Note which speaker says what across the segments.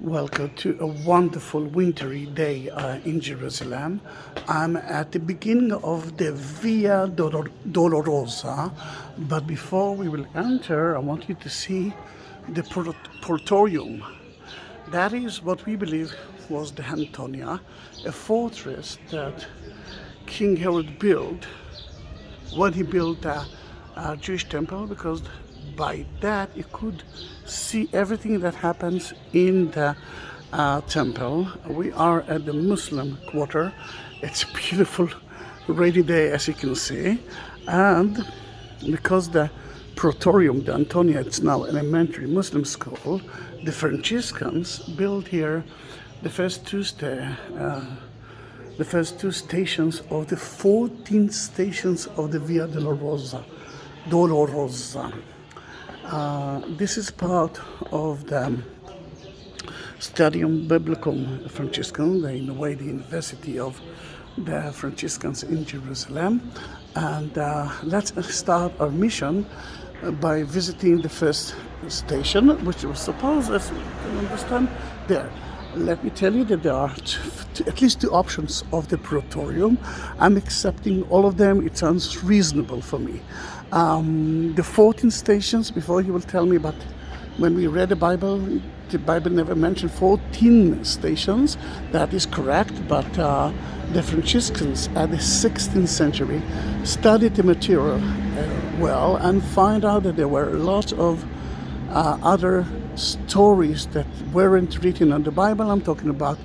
Speaker 1: Welcome to a wonderful wintry day in Jerusalem. I'm at the beginning of the Via Dolorosa, but before we will enter, I want you to see the Praetorium. That is what we believe was the Antonia, a fortress that King Herod built when he built a Jewish temple, because by that you could see everything that happens in the temple. We are at the Muslim quarter. It's a beautiful rainy day, as you can see, and because the Praetorium, the Antonia, it's now an elementary Muslim school, the Franciscans built here the first two stations of the 14 stations of the Via Dolorosa. This is part of the Studium Biblicum Franciscan, in a way the university of the Franciscans in Jerusalem. And let's start our mission by visiting the first station, which was supposed, as you can understand, there. Let me tell you that there are at least two options of the Praetorium. I'm accepting all of them. It sounds reasonable for me. The 14 stations, before you will tell me, but when we read the Bible never mentioned 14 stations. That is correct, but the Franciscans at the 16th century studied the material well and find out that there were lots of other stories that weren't written in the Bible. I'm talking about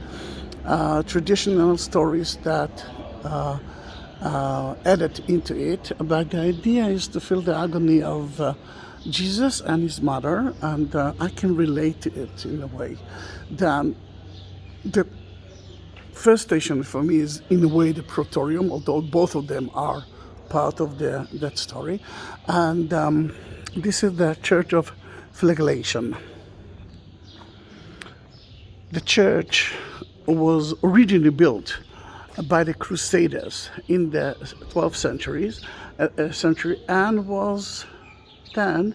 Speaker 1: traditional stories that added into it. But the idea is to feel the agony of Jesus and his mother, and I can relate to it in a way. The first station for me is in a way the Praetorium, although both of them are part of that story. And this is the Church of Flagellation. The church was originally built by the Crusaders in the 12th century, and was then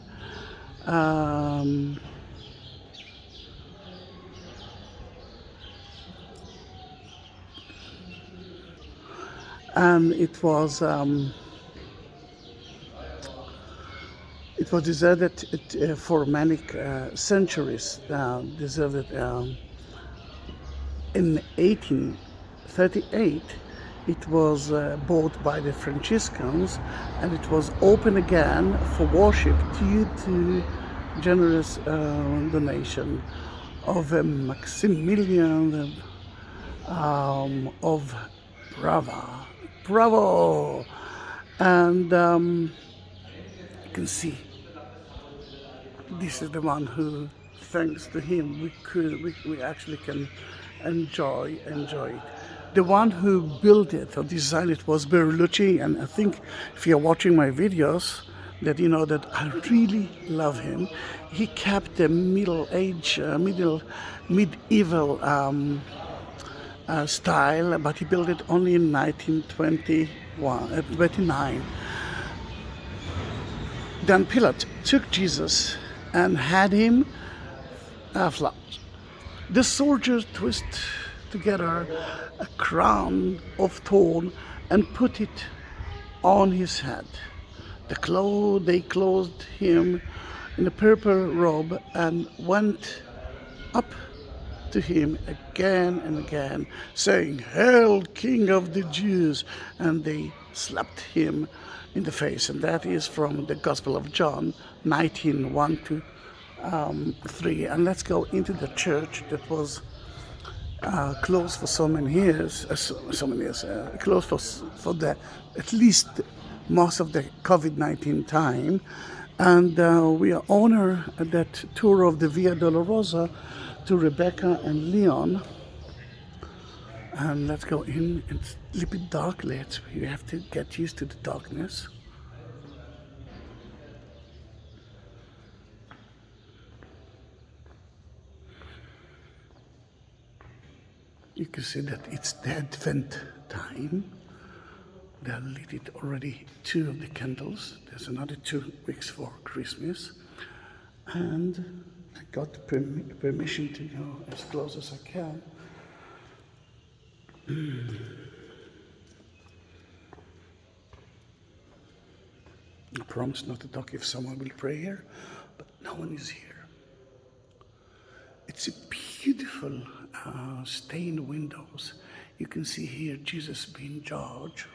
Speaker 1: and it was deserted for many centuries. Deserted in 1838, it was bought by the Franciscans, and it was open again for worship due to generous donation of Maximilian of Bravo, and you can see this is the one who, thanks to him, we actually can enjoy it. The one who built it or designed it was Bertolucci, and I think if you're watching my videos that you know that I really love him. He kept the medieval style, but he built it only in 1929. Then Pilate took Jesus and had him flogged. The soldiers twist together a crown of thorn and put it on his head. They clothed him in a purple robe and went up to him again and again, saying, "Hail, King of the Jews!" And they slapped him in the face. And that is from the Gospel of John 19:1-3. And let's go into the church that was closed for so many years, closed for the at least most of the COVID-19 time. And we are honored that tour of the Via Dolorosa to Rebecca and Leon. And let's go in. It's a little bit dark. You have to get used to the darkness. You can see that it's the Advent time. They lit it already 2 of the candles. There's another 2 weeks for Christmas. And got permission to go as close as I can. I promise not to talk if someone will pray here, but no one is here. It's a beautiful stained windows. You can see here Jesus being judged,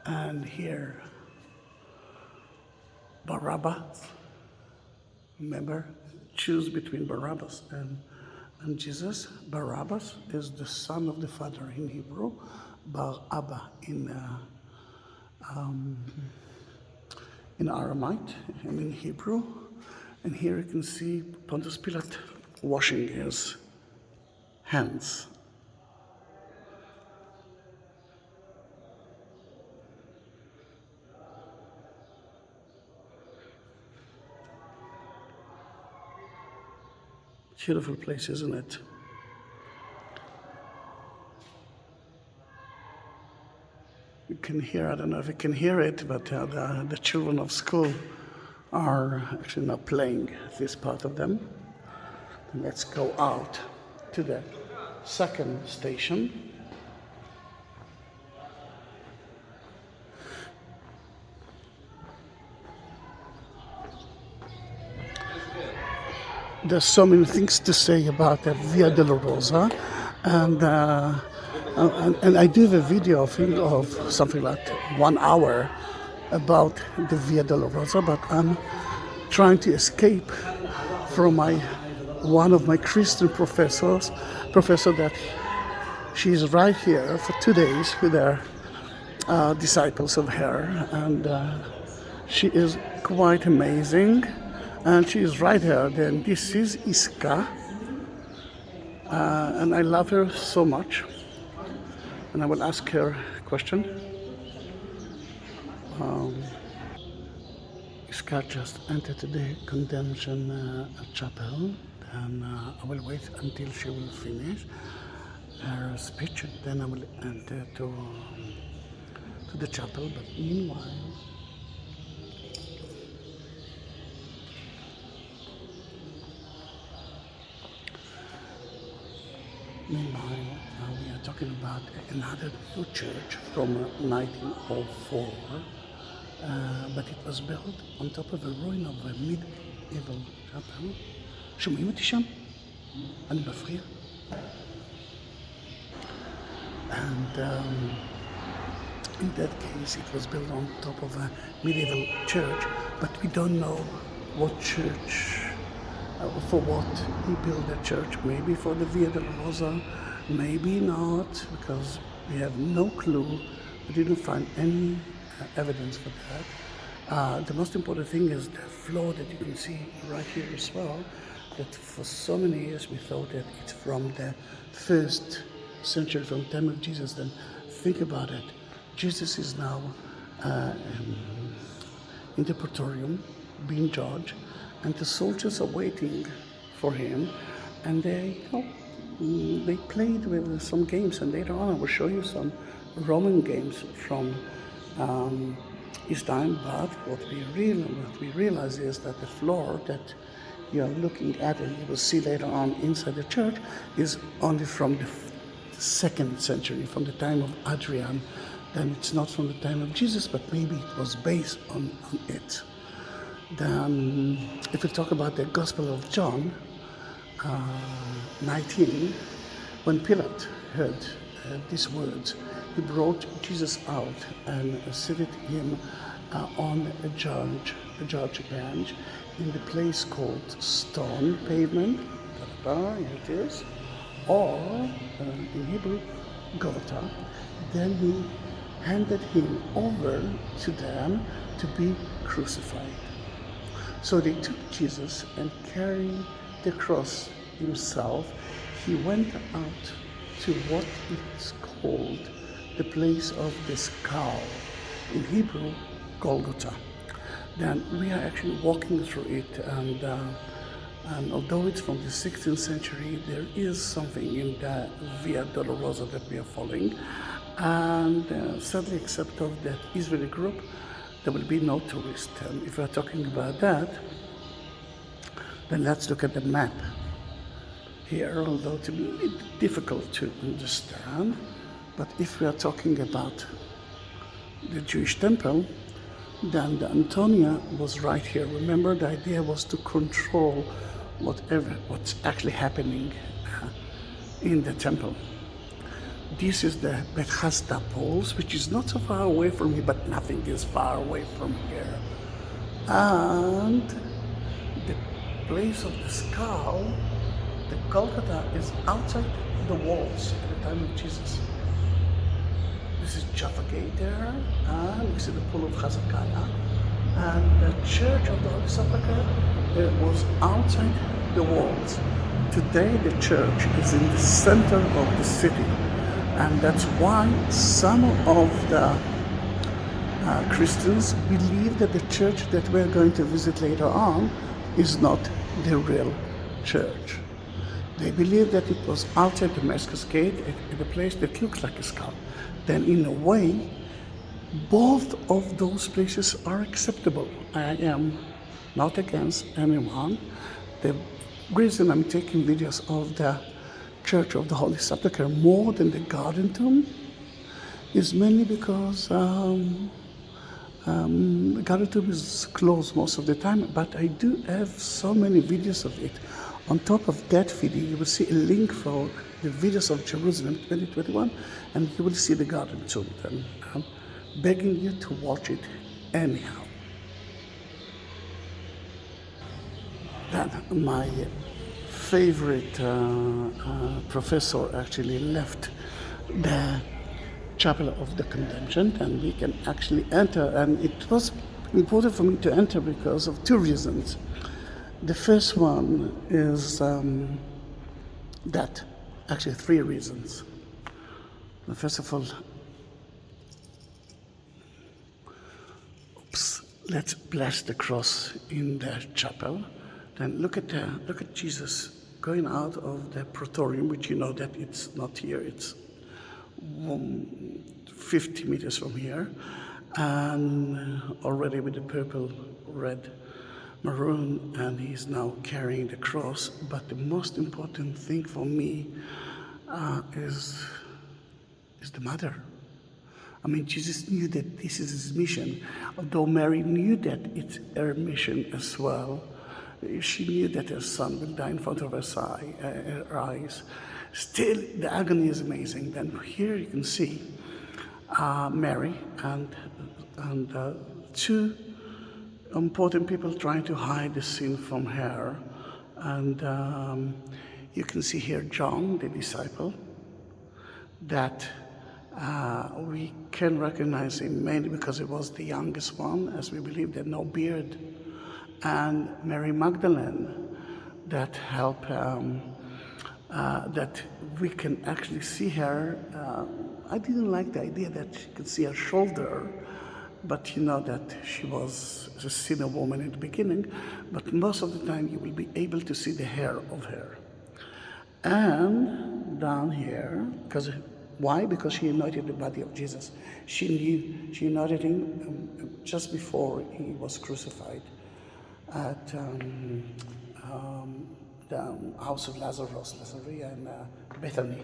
Speaker 1: and here Barabbas. Remember, choose between Barabbas and Jesus. Barabbas is the son of the father in Hebrew, Bar Abba in Aramaic and in Hebrew. And here you can see Pontius Pilate washing his hands. Beautiful place, isn't it? You can hear, I don't know if you can hear it, but the children of school are actually now playing this part of them. And let's go out to the second station. There's so many things to say about the Via Dolorosa, and I do have a video of something like 1 hour about the Via Dolorosa, but I'm trying to escape from one of my Christian professors that she's right here for 2 days with her disciples of her, and she is quite amazing. And she is right here. Then this is Iska, and I love her so much. And I will ask her a question. Iska just entered the Condemnation chapel, and I will wait until she will finish her speech. Then I will enter to the chapel. But Meanwhile, we are talking about another new church from 1904, but it was built on top of a ruin of a medieval chapel. שומעים אותי שם? אני מפריע? And in that case, it was built on top of a medieval church, but we don't know what church. For what he built the church, maybe for the Via Dolorosa, maybe not, because we have no clue. We didn't find any evidence for that. The most important thing is the floor that you can see right here as well, that for so many years we thought that it's from the 1st century, from the time of Jesus. Then think about it. Jesus is now in the praetorium being judged, and the soldiers are waiting for him, and they played with some games, and later on I will show you some Roman games from his time. But what we realize is that the floor that you are looking at, and you will see later on inside the church, is only from the 2nd century, from the time of Adrian. Then it's not from the time of Jesus, but maybe it was based on it. Then, if we talk about the Gospel of John 19, when Pilate heard these words, he brought Jesus out and seated him on a judge bench in the place called Stone Pavement. Here it is, or in Hebrew, Golgotha. Then he handed him over to them to be crucified. So they took Jesus, and carrying the cross himself, he went out to what is called the place of the skull, in Hebrew, Golgotha. Then we are actually walking through it, and although it's from the 16th century, there is something in the Via Dolorosa that we are following. And sadly, except of that Israeli group, there will be no tourists. And if we are talking about that, Then let's look at the map here, although it's a bit difficult to understand. But if we are talking about the Jewish temple, then the Antonia was right here. Remember, the idea was to control what's actually happening in the temple. This is the Bethesda poles, which is not so far away from me, but nothing is far away from here. And the place of the skull, the Golgotha, is outside the walls at the time of Jesus. This is Jaffa Gate there, and we see the pool of Hezekiah. And the church of the Holy Sepulchre was outside the walls. Today the church is in the center of the city. And that's why some of the Christians believe that the church that we're going to visit later on is not the real church. They believe that it was outside Damascus Gate, at a place that looks like a skull. Then in a way, both of those places are acceptable. I am not against anyone. The reason I'm taking videos of the Church of the Holy Sepulchre more than the Garden Tomb is mainly because the Garden Tomb is closed most of the time, but I do have so many videos of it. On top of that video, you will see a link for the videos of Jerusalem 2021, and you will see the Garden Tomb. Then I'm begging you to watch it anyhow. Then my favorite professor actually left the chapel of the Condemnation, and we can actually enter, and it was important for me to enter because of two reasons. The first one is actually three reasons. First of all, let's bless the cross in the chapel. Then look at Jesus going out of the praetorium, which you know that it's not here, it's 50 meters from here, and already with the purple, red, maroon, and he's now carrying the cross. But the most important thing for me is the mother. I mean, Jesus knew that this is his mission, although Mary knew that it's her mission as well. She knew that her son would die in front of her eyes. Still, the agony is amazing. Then here you can see Mary and two important people trying to hide the sin from her. And you can see here John, the disciple, that we can recognize him mainly because he was the youngest one, as we believe that no beard. And Mary Magdalene, that help, that we can actually see her. I didn't like the idea that you could see her shoulder, but you know that she was a sinner woman in the beginning, but most of the time you will be able to see the hair of her. And down here, why? Because she anointed the body of Jesus. She anointed him just before he was crucified at the house of Lazarus, Lazaria, and Bethany.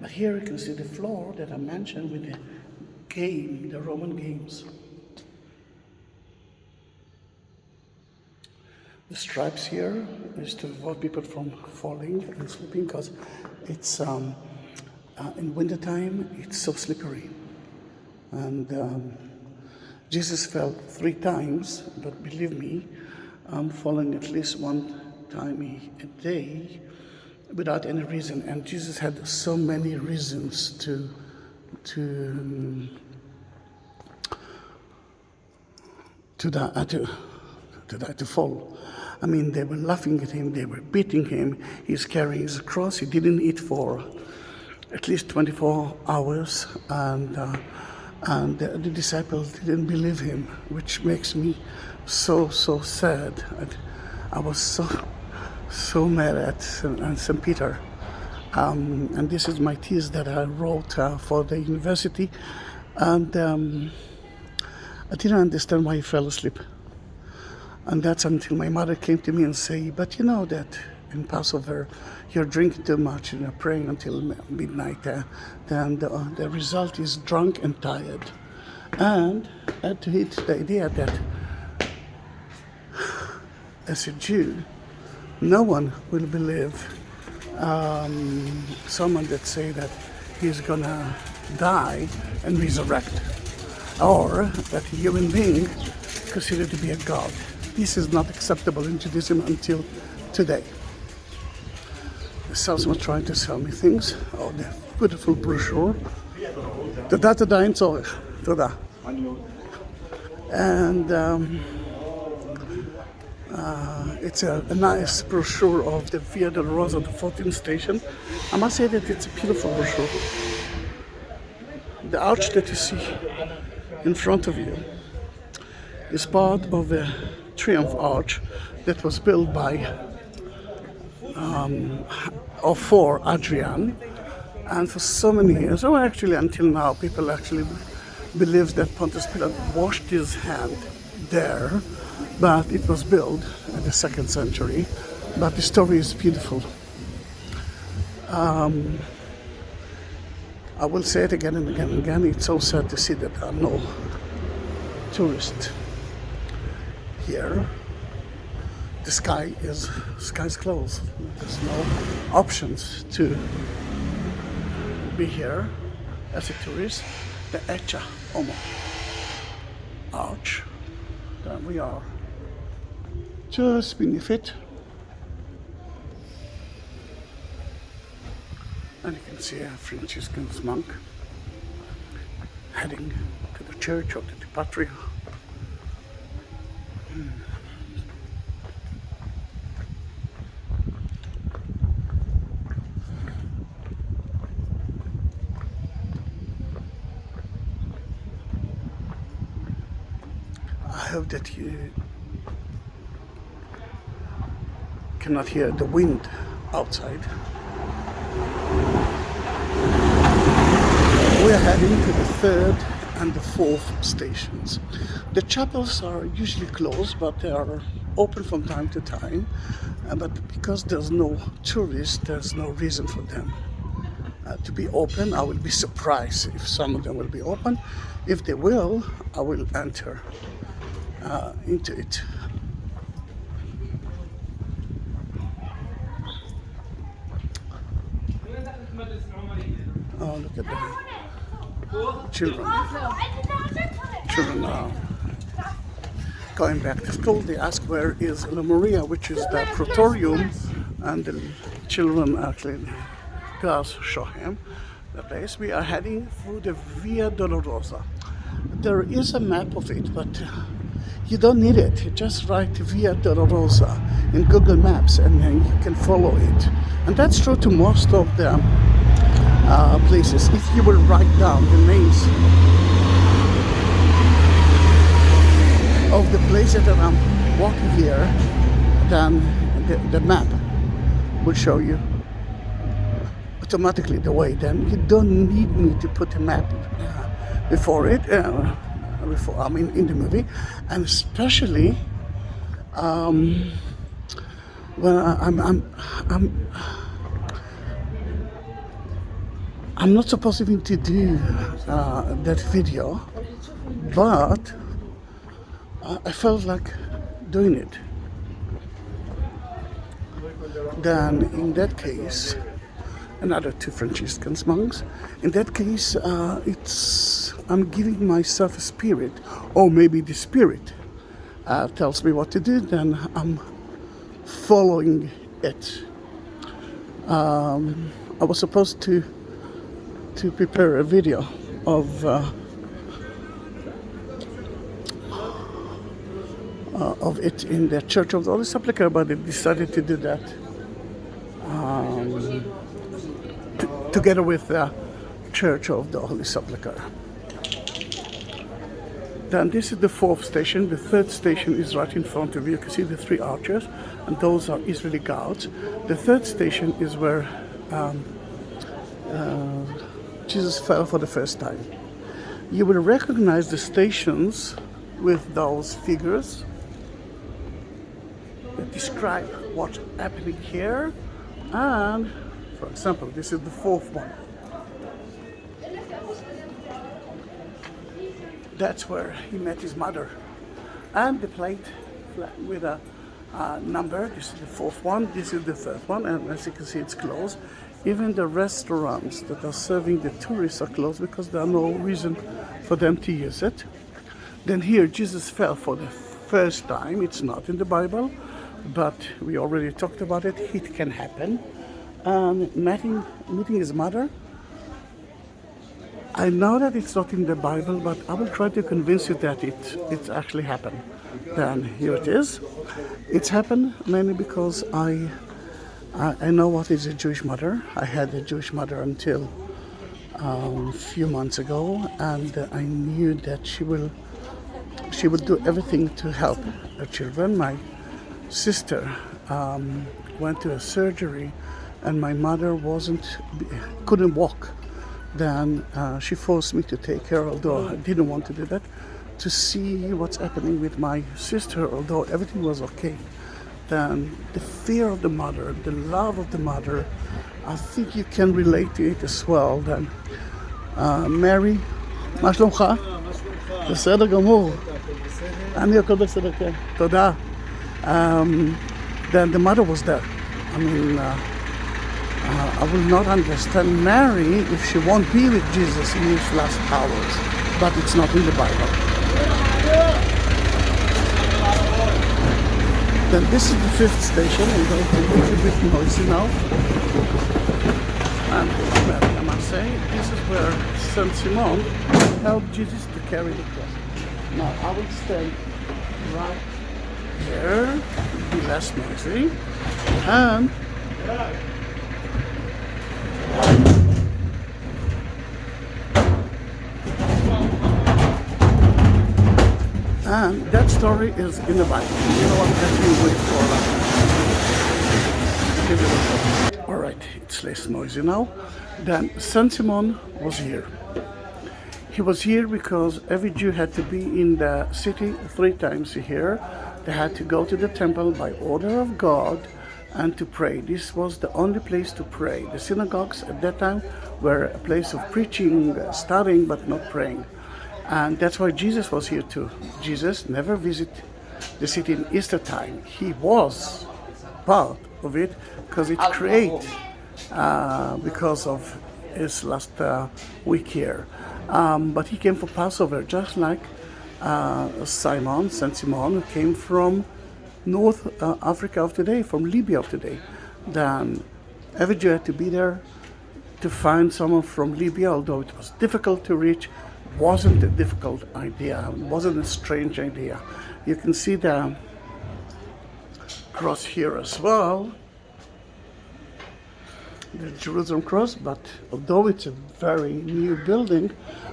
Speaker 1: But here you can see the floor that I mentioned with the Roman games. The stripes here is to avoid people from falling and slipping, because it's in wintertime it's so slippery. And Jesus fell 3 times, but believe me, I'm falling at least 1 time a day without any reason. And Jesus had so many reasons to fall. I mean, they were laughing at him, they were beating him, he's carrying his cross, he didn't eat for at least 24 hours, and the disciples didn't believe him, which makes me so sad. I was so mad at St. Peter. And this is my thesis that I wrote for the university, and I didn't understand why he fell asleep. And that's until my mother came to me and say, but you know that in Passover you're drinking too much and you're praying until midnight, then the result is drunk and tired. And add to it the idea that as a Jew, no one will believe someone that say that he's gonna die and resurrect, or that a human being considered to be a god. This is not acceptable in Judaism until today. The salesman trying to sell me things. Oh, the beautiful brochure. תודה אין צורך. תודה. And it's a nice brochure of the Via Dolorosa, the 14th station. I must say that it's a beautiful brochure. The arch that you see in front of you is part of a triumph arch that was built by or for Adrian, and for so many years, or actually until now, people actually believe that Pontius Pilate washed his hand there, but it was built in the 2nd century. But the story is beautiful. I will say it again and again and again. It's so sad to see that there are no tourists here. The sky's closed. There's no options to be here as a tourist. The Echa Omo Arch. There we are, just beneath it. And you can see a Franciscan monk heading to the church of the Patria. I hope that you cannot hear the wind outside. We are heading to the 3rd and the 4th stations. The chapels are usually closed, but they are open from time to time. But because there's no tourists, there's no reason for them to be open. I will be surprised if some of them will be open. If they will, I will enter into it. Oh, look at the children. Children are going back to school. They ask where is La Maria, which is the Praetorium, and the children actually class show him the place. We are heading through the Via Dolorosa. There is a map of it, but you don't need it. You just write Via Dolorosa in Google Maps and then you can follow it. And that's true to most of the places. If you will write down the names of the places that I'm walking here, then the map will show you automatically the way. Then you don't need me to put a map before it. In the movie, and especially when I'm not supposed even to do that video, but I felt like doing it. Then in that case, another 2 Franciscan monks. In that case, I'm giving myself a spirit, or maybe the spirit tells me what to do, then I'm following it. I was supposed to prepare a video of it in the Church of the Holy Sepulchre, but I decided to do that together with the Church of the Holy Sepulchre. Then this is the 4th station. The 3rd station is right in front of you. You can see the 3 archers, and those are Israeli guards. The 3rd station is where Jesus fell for the first time. You will recognize the stations with those figures. describe what's happening here. And for example, this is the fourth one. That's where he met his mother. And the plate with a number. This is the fourth one, this is the third one, and as you can see, it's closed. Even the restaurants that are serving the tourists are closed because there are no reason for them to use it. Then here, Jesus fell for the first time. It's not in the Bible, but we already talked about it. It can happen. And meeting his mother. I know that it's not in the Bible, but I will try to convince you that it's actually happened. Then here it is. It's happened mainly because I know what is a Jewish mother. I had a Jewish mother until a few months ago, and I knew that she would do everything to help her children. My sister went to a surgery, and my mother couldn't walk. Then she forced me to take her, although I didn't want to do that, to see what's happening with my sister, although everything was okay. Then the fear of the mother, the love of the mother, I think you can relate to it as well. Then Mary, מה שלומך? בסדר גמור. אני הכל בסדר, כן. תודה. Then the mother was there. I mean, I will not understand Mary if she won't be with Jesus in his last hours, but it's not in the Bible. Then this is the fifth station. I'm going to be a little bit noisy now. And I must say, this is where Saint Simon helped Jesus to carry the cross. Now I will stand right here, be less noisy, and that story is in the Bible. You know what? Let me wait for that. Alright, it's less noisy now. Then Saint Simon was here. He was here because every Jew had to be in the city 3 times a year. They had to go to the temple by order of God and to pray. This was the only place to pray. The synagogues at that time were a place of preaching, studying, but not praying. And that's why Jesus was here too. Jesus never visited the city in Easter time. He was part of it because it created because of his last week here. But he came for Passover, just like Saint Simon, who came from North Africa of today, from Libya of today. Then every Jew had to be there to find someone from Libya, although it was difficult to reach. Wasn't a difficult idea, wasn't a strange idea. You can see the cross here as well, the Jerusalem cross, but although it's a very new building,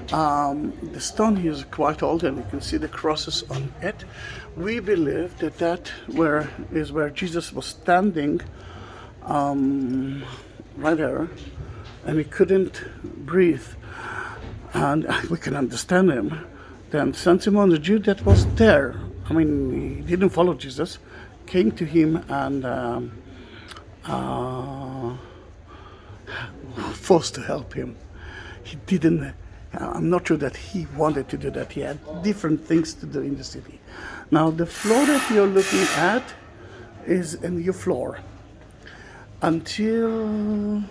Speaker 1: the stone here is quite old and you can see the crosses on it. We believe that is where Jesus was standing right there, and he couldn't breathe. And we can understand him. Then Saint Simon, the Jew that was there, I mean, he didn't follow Jesus, came to him and forced to help him. He didn't, I'm not sure that he wanted to do that. He had different things to do in the city. Now, the floor that you're looking at is a new floor. Until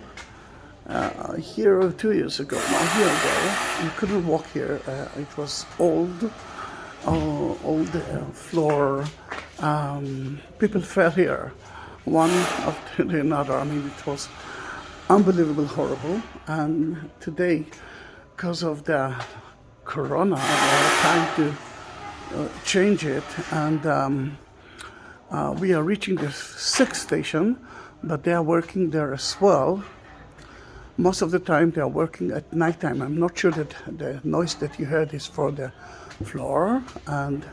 Speaker 1: a year or 2 years ago, a year ago, you couldn't walk here. It was old floor. People fell here, one after the another. I mean, it was unbelievable, horrible. And today, because of the corona, they are trying to change it. And we are reaching the 6th station, but they are working there as well. Most of the time they are working at nighttime. I'm not sure that the noise that you heard is for the floor. And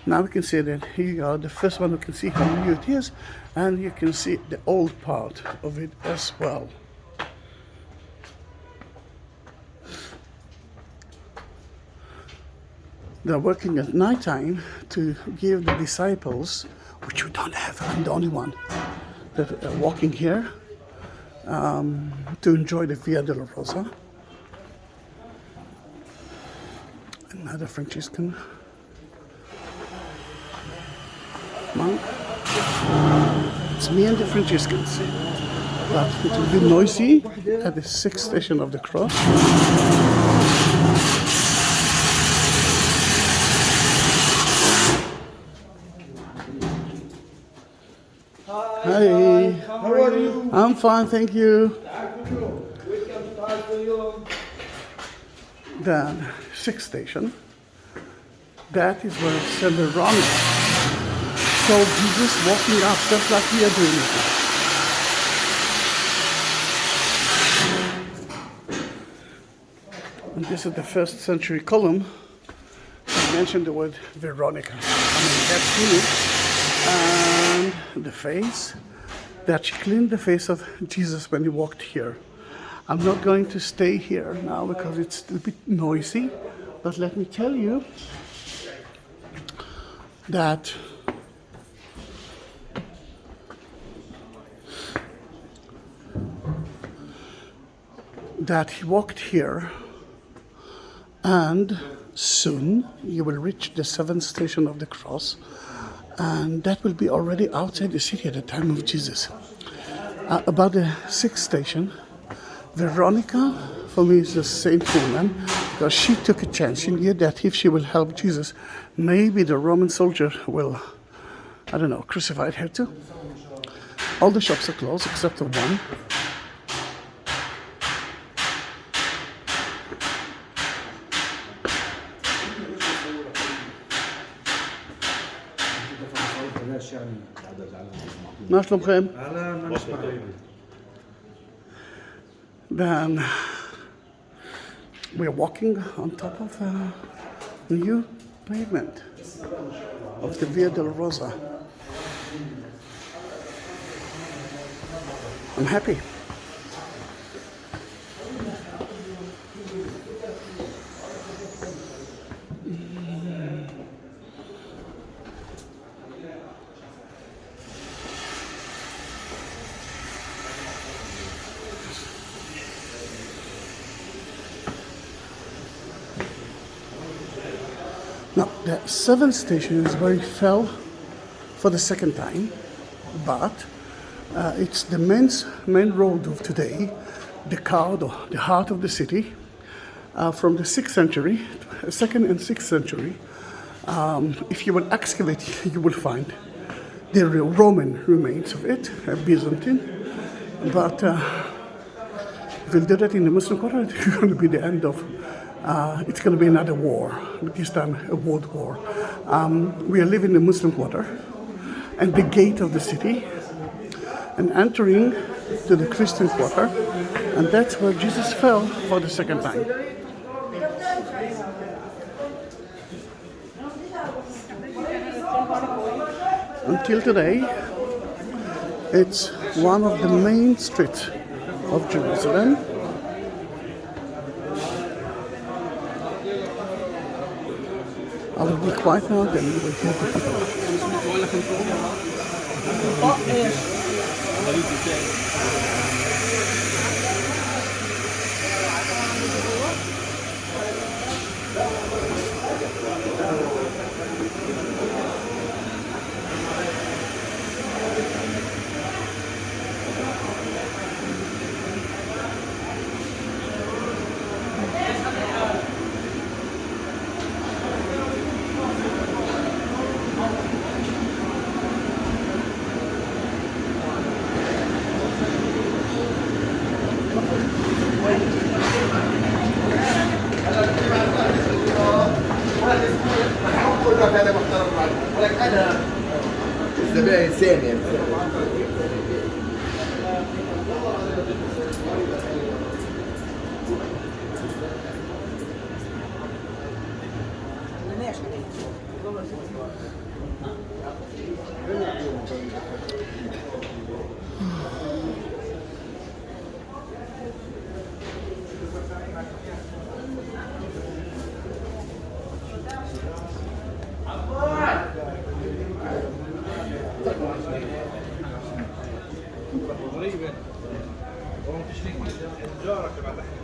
Speaker 1: now we can see that here you are, the first one. You can see how new it is, and you can see the old part of it as well. They're working at nighttime to give the disciples which we don't have. I'm the only one that walking here to enjoy the Via Dolorosa. Another Franciscan monk. It's me and the Franciscans. But it will be noisy at the 6th station of the cross. Hi.
Speaker 2: How are you?
Speaker 1: I'm fine, thank you. Then, 6th station. That is where St. Veronica saw Jesus walking up, just like we are doing it. And this is the 1st century column. I mentioned the word Veronica. That's me. And the face, that she cleaned the face of Jesus when he walked here. I'm not going to stay here now because it's a bit noisy, but let me tell you that he walked here, and soon you will reach the 7th station of the cross, and that will be already outside the city at the time of Jesus. About the 6th station, Veronica, for me, is the saint woman because she took a chance. She knew that if she will help Jesus, maybe the Roman soldier will, I don't know, crucify her too. All the shops are closed except for one. מה שלומכם? Then we're walking on top of a new pavement of the Via Dolorosa. I'm happy. Now, the 7th station is where he fell for the 2nd time, but it's the main road of today, the heart of the city, from the 6th century, 2nd and 6th century. If you will excavate, you will find the Roman remains of it, Byzantine, but if we'll do that in the Muslim quarter, it's going to be the end of it's going to be another war, this time a world war. We are living in the Muslim quarter and the gate of the city and entering to the Christian quarter, and that's where Jesus fell for the 2nd time. Until today, it's one of the main streets of Jerusalem. I will be quiet now, then you will hear the
Speaker 2: الزبائن ثانية.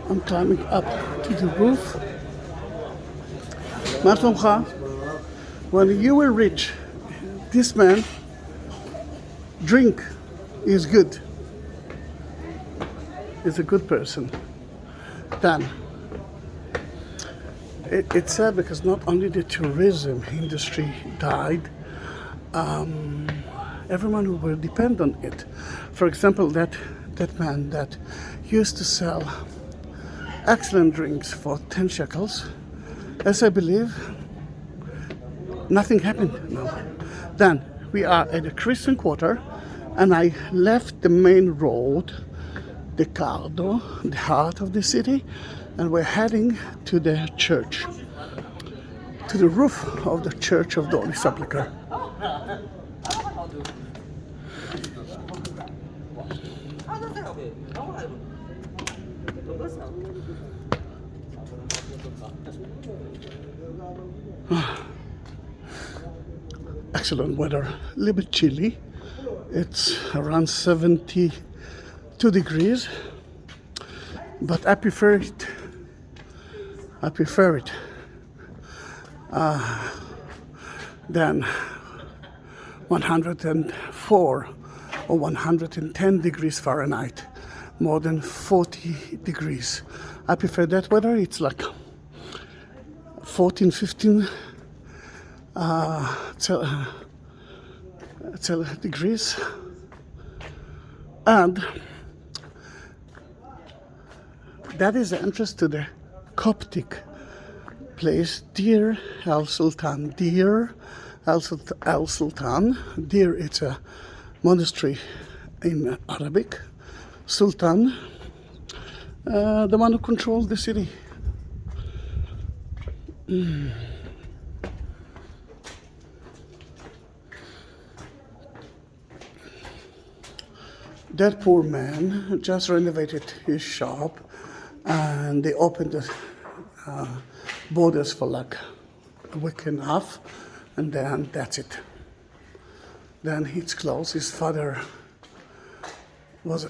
Speaker 1: I'm climbing up to the roof. Martomcha, when you will reach this man, drink is good. He's a good person. Then, it's sad because not only the tourism industry died, everyone who will depend on it. For example, that man that used to sell excellent drinks for 10 shekels, as I believe, nothing happened now. Then we are at the Christian quarter, and I left the main road, the Cardo, the heart of the city, and we're heading to the church, to the roof of the Church of the Holy Sepulchre. Excellent weather, a little bit chilly. It's around 72 degrees, but I prefer it. Than 104 or 110 degrees Fahrenheit, more than 40 degrees. I prefer that weather. It's like 14, 15 degrees. And that is the entrance to the Coptic place, Deir El Sultan. Deir El Sultan. Deir, it's a monastery in Arabic. Sultan, the one who controls the city. That poor man just renovated his shop, and they opened the borders for like a week and a half, and then that's it. Then it's closed. His father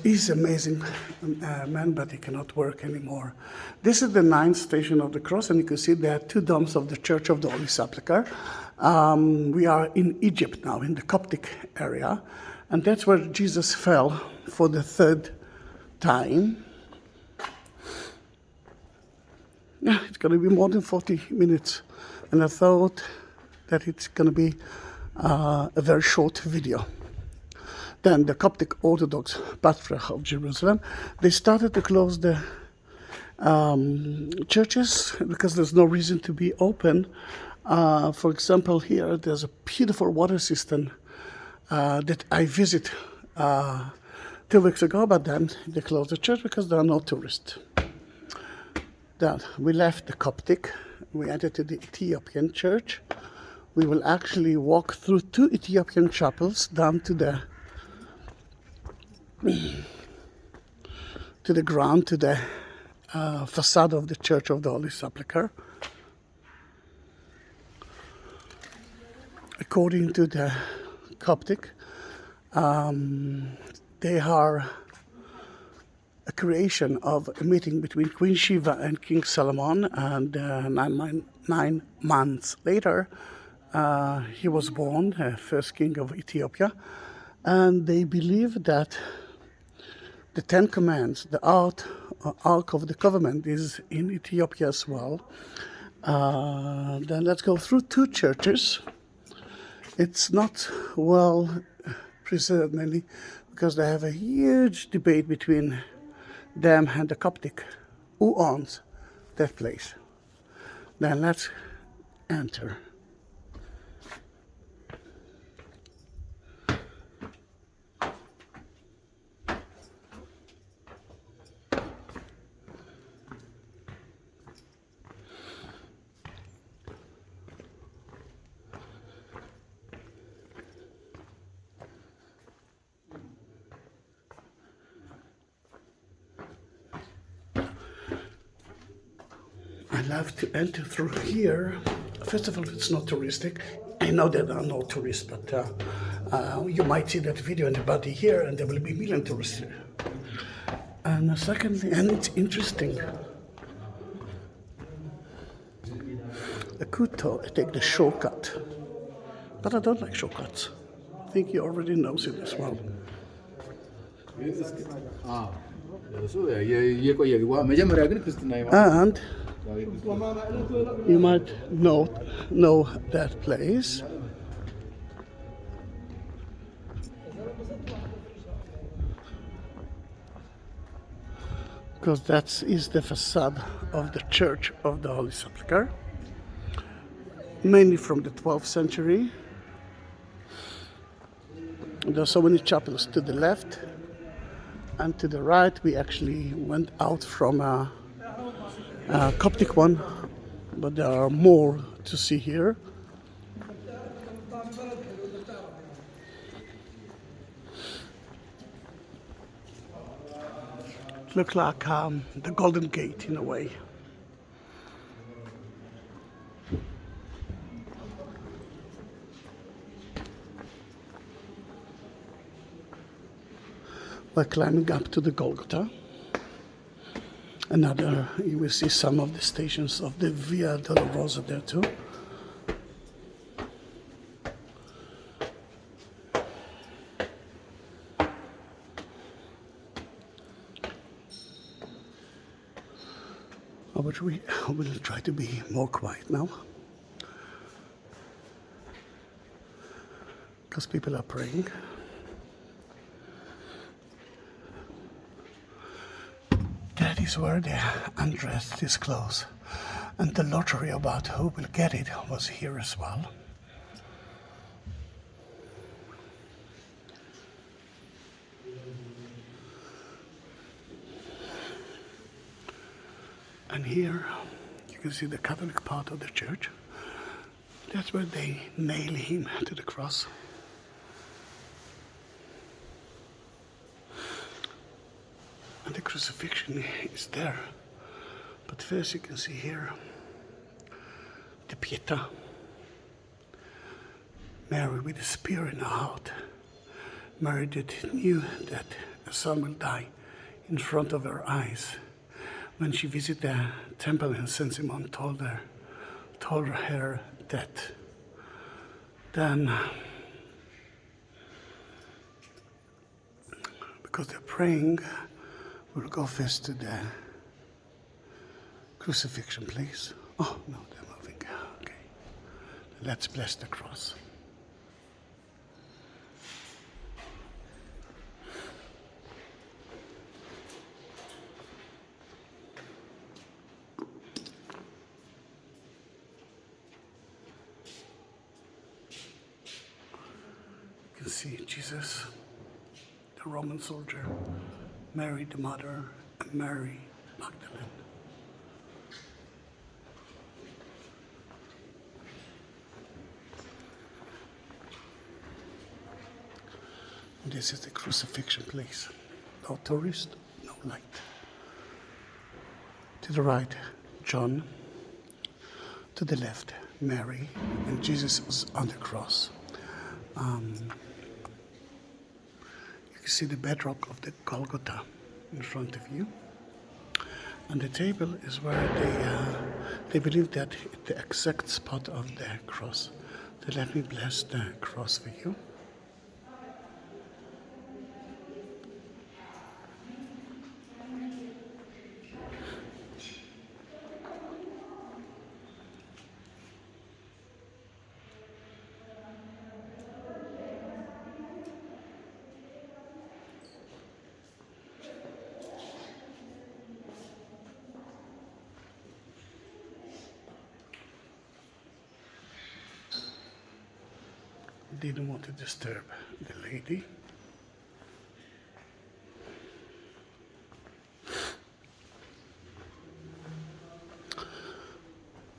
Speaker 1: he's amazing man, but he cannot work anymore. This is the 9th station of the cross, and you can see there are two domes of the Church of the Holy Sepulchre. We are in Egypt now, in the Coptic area, and that's where Jesus fell for the 3rd time. Yeah, it's going to be more than 40 minutes, and I thought that it's going to be a very short video. Then the Coptic Orthodox Patriarch of Jerusalem, they started to close the churches because there's no reason to be open. For example, here there's a beautiful water system that I visited 2 weeks ago, but then they closed the church because there are no tourists. Then we left the Coptic, we entered to the Ethiopian church. We will actually walk through 2 Ethiopian chapels down to the ground, to the facade of the Church of the Holy Sepulchre. According to the Coptic, they are a creation of a meeting between Queen Sheba and King Solomon, and 9 months later he was born, first king of Ethiopia. And they believe that the 10 Commandments, the Ark of the Covenant, is in Ethiopia as well. Then let's go through 2 churches. It's not well preserved, mainly because they have a huge debate between them and the Coptic, who owns that place. Then let's enter. I love to enter through here. First of all, it's not touristic. I know there are no tourists, but you might see that video in the body here, and there will be million tourists here. And secondly, and it's interesting, I could take the shortcut, but I don't like shortcuts. I think he already knows it as well. And you might know that place. Because that is the facade of the Church of the Holy Sepulchre, mainly from the 12th century. There are so many chapels to the left, and to the right we actually went out from a Coptic one, but there are more to see here. It looks like the Golden Gate in a way. We're climbing up to the Golgotha. You will see some of the stations of the Via Dolorosa there too. But we will try to be more quiet now, because people are praying. That is where the undressed is close, and the lottery about who will get it was here as well. And here you can see the Catholic part of the church. That's where they nail him to the cross. And the crucifixion is there. But first you can see here the Pietà. Mary with a spear in her heart. Mary that knew that a son will die in front of her eyes. When she visited the temple in Saint Simon, told her that then, because they're praying, we'll go first to the crucifixion place. Oh no, they're moving. Okay, let's bless the cross. See Jesus, the Roman soldier, Mary the mother, and Mary Magdalene. And this is the crucifixion place. No tourist, no light. To the right, John. To the left, Mary, and Jesus was on the cross. You see the bedrock of the Golgotha in front of you, and the table is where they believe that the exact spot of the cross. So let me bless the cross for you. Didn't want to disturb the lady.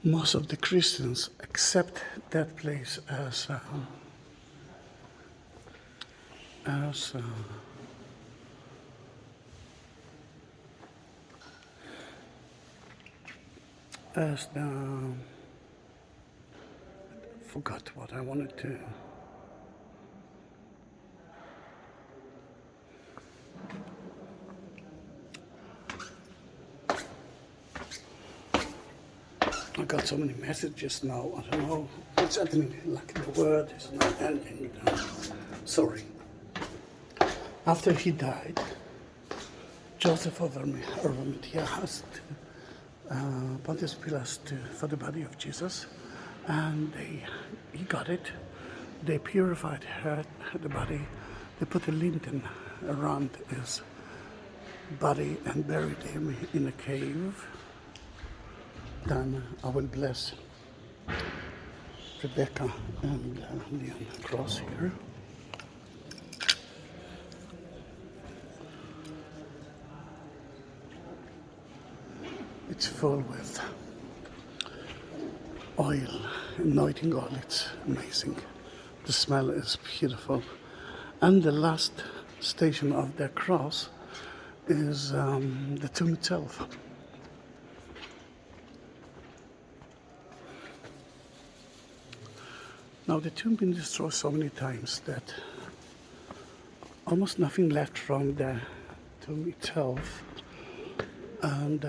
Speaker 1: Most of the Christians accept that place as the forgot what I wanted to. I got so many messages now. I don't know what's happening. Like the word is not ending. Sorry. After he died, Joseph of Arimathea asked Pontius Pilate for the body of Jesus, and he got it. They purified the body. They put a linen around his body and buried him in a cave. Then I will bless Rebecca and the cross here. It's full with oil, anointing oil. It's amazing. The smell is beautiful. And the last station of the cross is the tomb itself. Now the tomb been destroyed so many times that almost nothing left from the tomb itself. And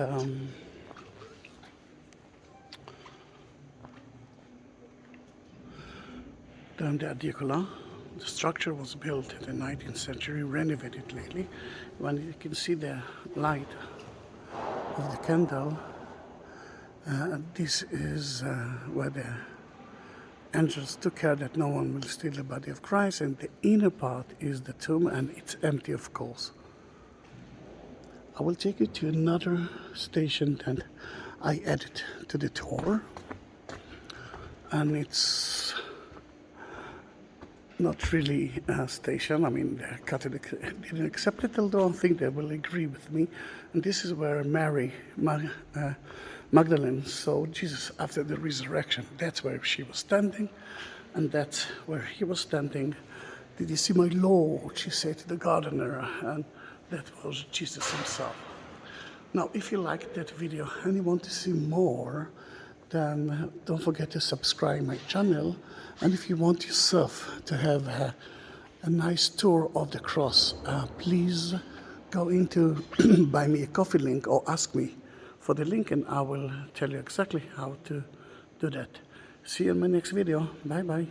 Speaker 1: then the Aedicula. The structure was built in the 19th century, renovated lately. When you can see the light of the candle, this is where the angels took care that no one will steal the body of Christ, and the inner part is the tomb, and it's empty, of course. I will take you to another station that I added to the tour, and it's not really a station. I mean, the Catholic didn't accept it, although I think they will agree with me. And this is where Mary Magdalene saw Jesus after the resurrection. That's where she was standing, and that's where he was standing. Did you see my Lord? She said to the gardener, and that was Jesus himself. Now, if you liked that video and you want to see more, then don't forget to subscribe my channel. And if you want yourself to have a nice tour of the cross, please go into buy me a coffee link or ask me for the link, and I will tell you exactly how to do that. See you in my next video. Bye bye.